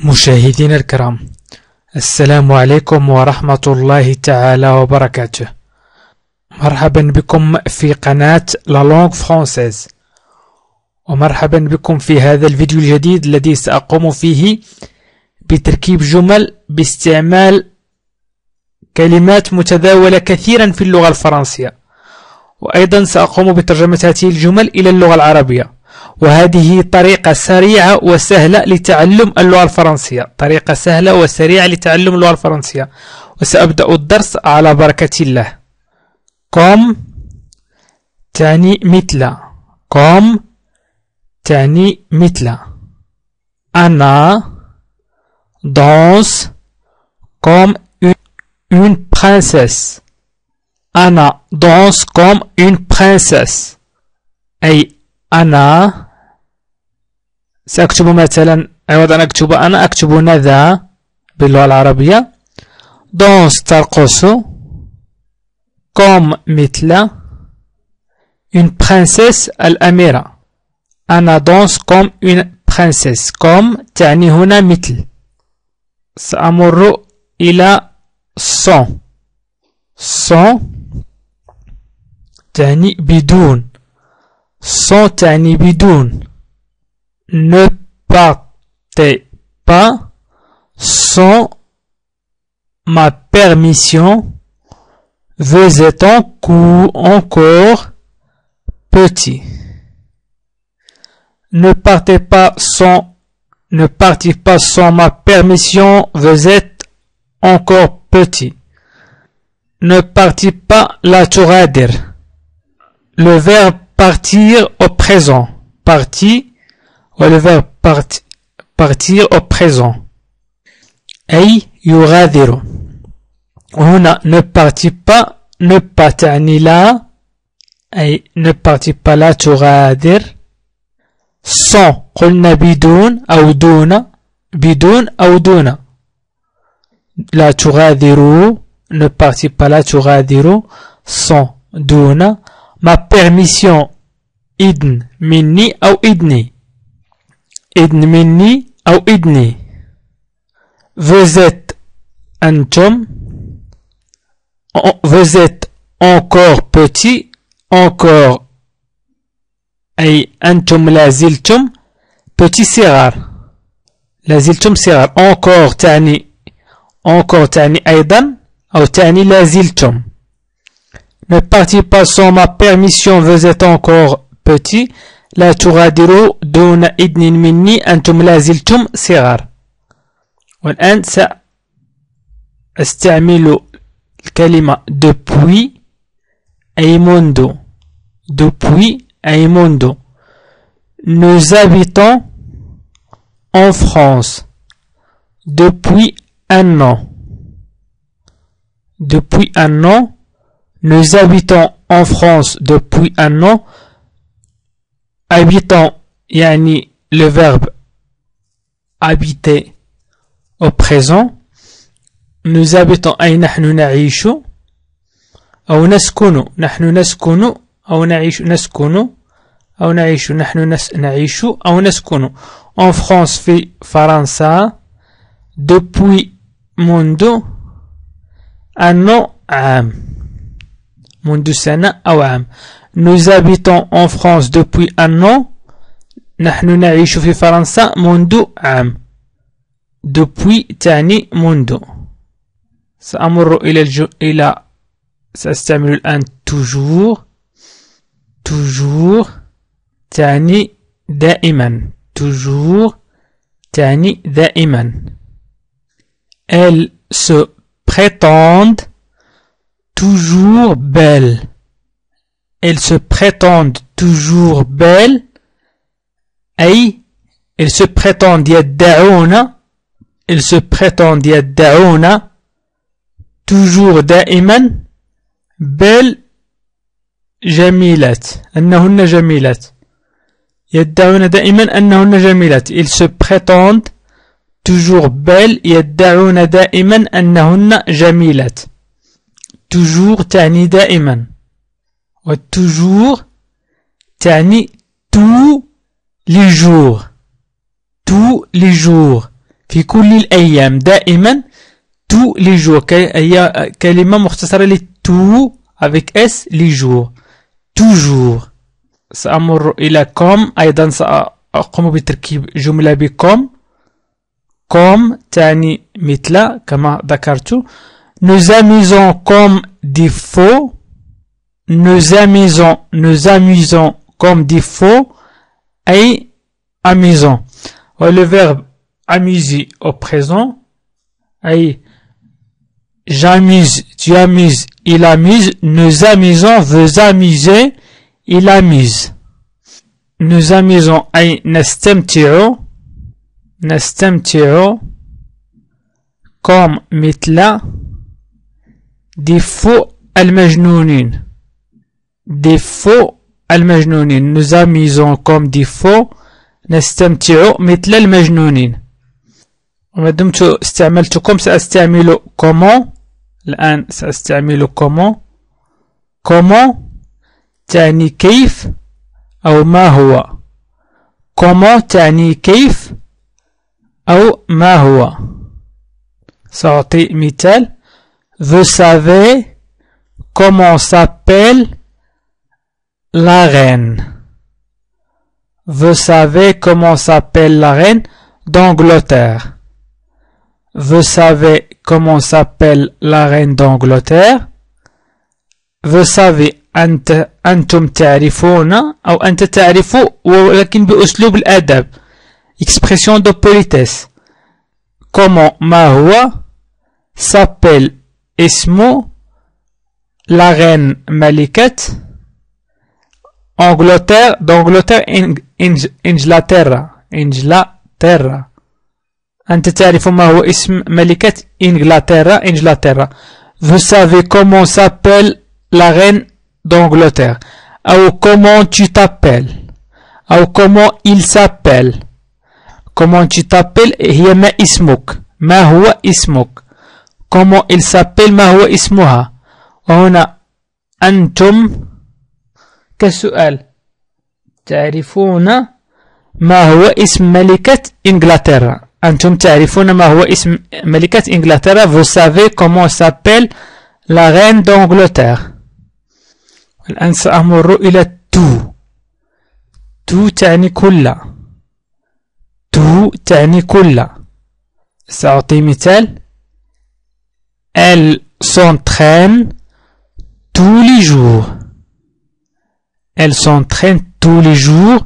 مشاهدينا الكرام، السلام عليكم ورحمة الله تعالى وبركاته. مرحبا بكم في قناة لا لونغ فرانسيز، ومرحبا بكم في هذا الفيديو الجديد الذي سأقوم فيه بتركيب جمل باستعمال كلمات متداولة كثيرا في اللغة الفرنسية، وأيضا سأقوم بترجمة هذه الجمل إلى اللغة العربية، وهذه طريقة سريعة وسهلة لتعلم اللغة الفرنسية، طريقة سهلة وسريعة لتعلم اللغة الفرنسية. وسأبدأ الدرس على بركة الله. كوم تعني مثل، كوم تعني مثل. أنا danse comme une princesse. أنا danse comme une princesse. أي أنا سأكتب مثلا، عوض أن أكتب أنا أكتب ندى باللغة العربية. danse ترقص، comme مثل، une princesse الأميرة. أنا danse comme une princesse. comme تعني هنا مثل. سأمر إلى sans. sans تعني بدون، sans تعني بدون. ne partez pas sans ma permission. Vous êtes encore petit. Ne partez pas sans ma permission. Vous êtes encore petit. Ne partez pas لا تغادر. Le verbe partir au présent. Partir, ou le verbe partir au présent. أي يغادر. وهنا ne partez pas، ne pas تعني لا، أي ne partez pas لا تغادر. sans قلنا بدون أو دون، بدون أو دون. لا تغادروا، ne partez pas لا تغادروا. sans دون. ma permission إذن مني أو إذني، إذن مني أو إذني. vous êtes أنتم، vous êtes encore petit. encore أي أنتم لازلتم، petit صغار، لازلتم صغار. encore تعني، encore تعني أيضا أو تعني لازلتم. ne partez pas sans ma permission. vous êtes encore petit. لا تغادروا دون إذن مني، أنتم لازلتم صغار. والآن سأستعمل الكلمة depuis أي منذ. depuis أي منذ. nous habitons en France depuis un an. depuis un an. nous habitons en France depuis un an. habitant يعني le verbe habiter au présent. nous habitons أي نحن نعيش أو نسكن، نحن نسكن أو نعيش، نسكن أو نعيش، نحن نعيش أو نسكن. en France في فرنسا. depuis منذ un an عام، منذ سنة أو عام. nous habitons en France depuis un an. نحن نعيش في فرنسا منذ عام. depuis تعني منذ. سأمر إلى سأستعمل الآن toujours. toujours تعني دائما، toujours تعني دائما. elles se prétendent toujours belles. elles se prétendent toujours belles أي elles se prétendent يدعون، elles se prétendent يدعون toujours دائما belles جميلات، أنهن جميلات. يدعون دائما أنهن جميلات. ils se prétendent toujours belles يدعون دائما أنهن جميلات. toujours تعني دائما، و toujours تعني tous les jours. tous les jours في كل الأيام دائما tous les jours هي كلمة مختصرة ل tout avec s les jours toujours. سأمر إلى comme أيضا سأقوم بتركيب جملة بكم comme تعني مثل كما ذكرت. nous amusons comme des faux nous amusons comme des faux أي amusant. Le verbe amuser au présent أي j'amuse, tu amuses, il amuse, nous amusons, vous amusez, il amuse. Nous amusons أي نستمتع comme مثل des faux المجنونين nous amusons comme des faux نستمتع مثل المجنونين. وما دمت استعملتكم سأستعمل comment. الآن سأستعمل comment تعني كيف أو ما هو. comment تعني كيف أو ما هو. سأعطي مثال. Vous savez comment s'appelle la reine. Vous savez comment s'appelle la reine d'Angleterre. Vous savez comment s'appelle la reine d'Angleterre. Vous savez أنتم تعرفون أو أنت تعرف ولكن بأسلوب الأدب. Expression de politesse. Comment ما هو. S'appelle اسمه. La reine ملكة. Angleterre d'Angleterre إنجلترا. أنت تعرف ما هو اسم ملكة إنجلترا. Vous savez comment s'appelle la reine d'Angleterre. أو comment tu t'appelles. أو comment il s'appelle. Comment tu t'appelles هي ما اسمك. ما هو اسمك. Comment il s'appelle ما هو اسمها. وهنا أنتم كسؤال تعرفون ما هو اسم ملكة إنجلترا. أنتم تعرفون ما هو اسم ملكة إنجلترا. Vous savez comment s'appelle la reine d'Angleterre. الآن سأمر إلى tout تعني كل. tout تعني كل. سأعطي مثال. Elle s'entraîne tous les jours. Elle s'entraîne tous les jours.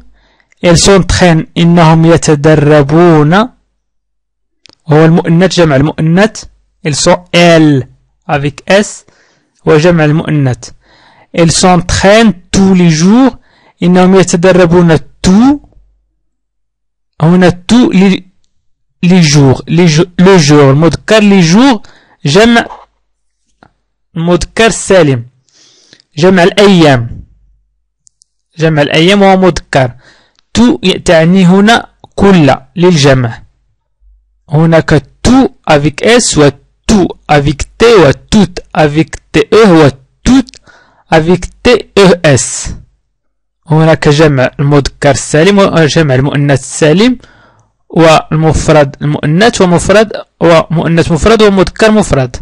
Elle s'entraîne إنهم يتدربون. هو المؤنث جمع المؤنث. Elles sont elles avec s وجمع المؤنث. Elles s'entraînent tous les jours. إنهم يتدربون tout. هنا tout les jours. le jour المذكر les jours جمع المذكر السالم. جمع الأيام. جمع الأيام وهو مذكر. tout تعني هنا كل للجمع. هناك tout avec s و tout avec t و tout avec te و tout avec tes. هناك جمع المذكر السالم وجمع المؤنث السالم والمفرد المؤنث ومؤنث مفرد ومذكر مفرد.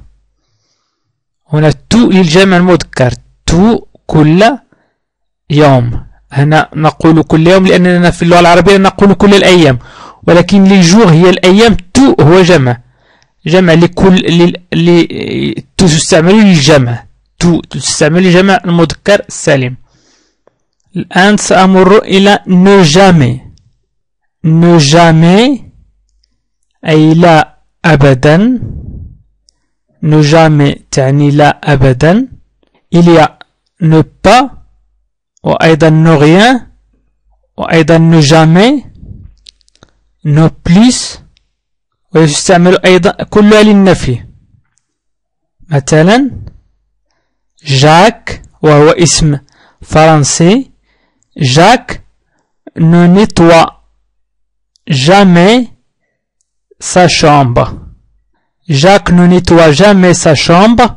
هنا tout للجمع المذكر. tout كل يوم. هنا نقول كل يوم لأننا في اللغة العربية نقول كل الأيام. ولكن لي جور هي الأيام. تو هو جمع لكل تستعمل للجمع. تو تستعمل لجمع المذكر السالم. الآن سأمر إلى ne jamais. ne jamais أي لا أبدا. ne jamais تعني لا أبدا. il y a ne pas وأيضا ne rien وأيضا ne jamais no plus ويستعمل أيضا كلها للنفي. مثلا جاك وهو اسم فرنسي. جاك ne nettoie jamais sa chambre. Jacques ne nettoie jamais sa chambre.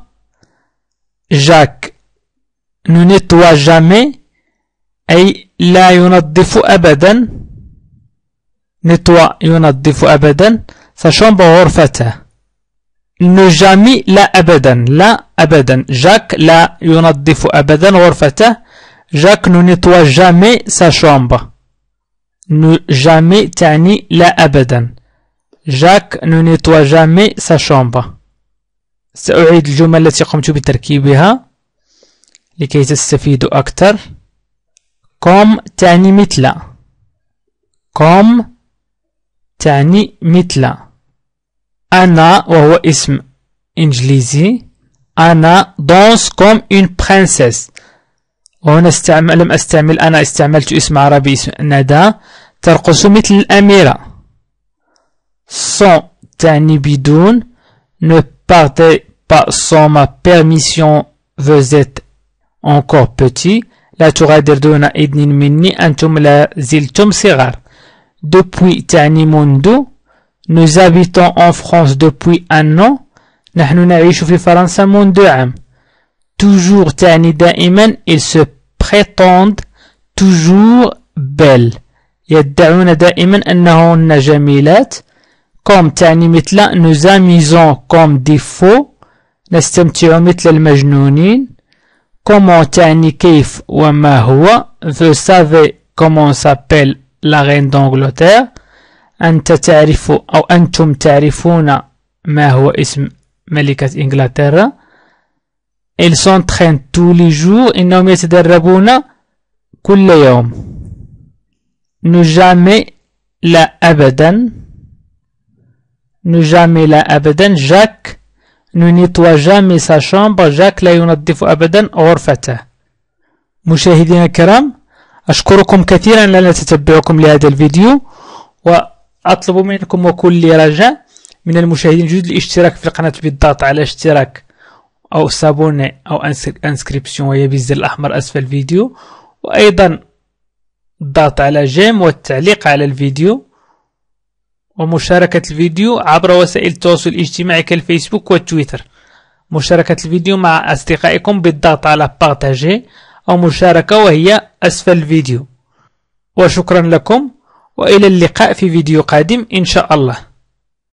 Jacques ne nettoie jamais أي لا ينظف أبدا. nettoie ينظف أبدا sa chambre غرفته. ne jamais لا أبدا لا أبدا. جاك لا ينظف أبدا غرفته. جاك ne nettoie jamais sa chambre. ne jamais تعني لا أبدا. جاك ne nettoie jamais sa chambre. سأعيد الجمل التي قمت بتركيبها لكي تستفيدوا أكثر. comme تعني مثل. comme تعني مثل. أنا وهو اسم إنجليزي. أنا danse comme une princesse. وهنا لم أستعمل أنا، استعملت اسم عربي اسم ندى. ترقص مثل الأميرة. sans تعني بدون. ne partez pas sans ma permission, vous êtes encore petit. لا تغادر دون إذن مني، أنتم لا زلتم صغار. depuis تعني منذ. nous habitons en France depuis un an. نحن نعيش في فرنسا منذ عام. toujours تعني دائما. ils se prétendent toujours belles. يدعون دائما أنهن جميلات. comme تعني مثل. nous amusons comme des fous. نستمتع مثل المجنونين. comment تعني كيف وما هو. vous savez comment s'appelle la reine d'Angleterre. أنت تعرف أو أنتم تعرفون ما هو اسم ملكة إنجلترا. ils s'entraînent tous les jours. إنهم يتدربون كل يوم. ne jamais لا أبدا. ne jamais لا أبدا. جاك ne nettoie jamais sa chambre. جاك لا ينظف أبدا غرفته. مشاهدينا الكرام، أشكركم كثيرا على تتبعكم لهذا الفيديو، وأطلب منكم وكل رجاء من المشاهدين الجدد الاشتراك في القناة بالضغط على اشتراك أو سابوني أو انسكريبسيون وهي بالزر الأحمر أسفل الفيديو، وأيضا الضغط على جيم والتعليق على الفيديو، ومشاركة الفيديو عبر وسائل التواصل الاجتماعي كالفيسبوك والتويتر. مشاركة الفيديو مع أصدقائكم بالضغط على بارتاجي أو مشاركة وهي أسفل الفيديو. وشكرا لكم، وإلى اللقاء في فيديو قادم إن شاء الله.